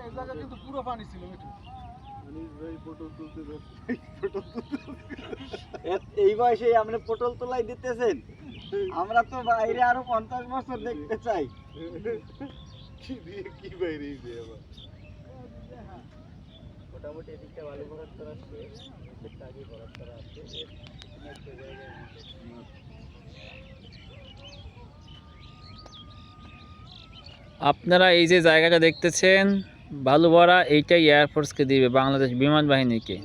এই জায়গা কিন্তু পুরো পানি ছিল মিঠু। এই বয়সে আপনি পটল তোলাই দিতেছেন? আমরা তো বাইরে আরো 50 বছর দেখতে চাই। কি বাইরে আবার মোটামুটি এদিকটা ভালো ভরাট করা শেষ, এদিকটা আগে ভরাট করা আছে। আপনারা এই যে জায়গাটা দেখতেছেন বালুভরা, এইটাই এয়ারফোর্সকে দিবে, বাংলাদেশ বিমান বাহিনীকে।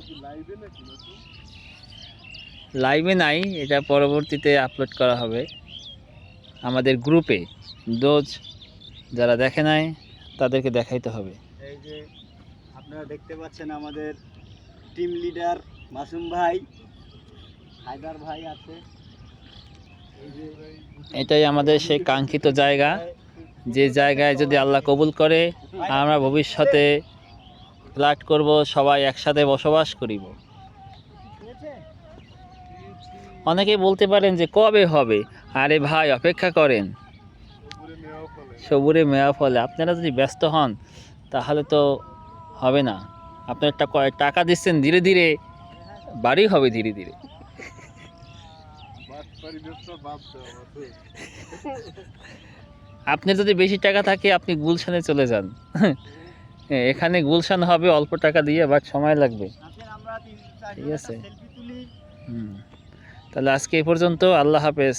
লাইভে নাই, এটা পরবর্তীতে আপলোড করা হবে আমাদের গ্রুপে। দোজ যারা দেখে নাই তাদেরকে দেখাইতে হবে। এই যে আপনারা দেখতে পাচ্ছেন আমাদের টিম লিডার মাসুম ভাই, হায়দার ভাই আছে। এই যে এটাই আমাদের সেই কাঙ্ক্ষিত জায়গা, যে জায়গায় যদি আল্লাহ কবুল করে আমরা ভবিষ্যতে ফ্ল্যাট করব, সবাই একসাথে বসবাস করিব। অনেকেই বলতে পারেন যে কবে হবে, আরে ভাই অপেক্ষা করেন, সবুরে মেওয়া ফলে। আপনারা যদি ব্যস্ত হন তাহলে তো হবে না। আপনার টাকা দিচ্ছেন, ধীরে ধীরে বাড়ি হবে, ধীরে ধীরে। আপনার যদি বেশি টাকা থাকে আপনি গুলশানে চলে যান। এখানে গুলশান হবে অল্প টাকা দিয়ে, বাট সময় লাগবে। ঠিক আছে, তাহলে আজকে এই পর্যন্ত। আল্লাহ হাফেজ।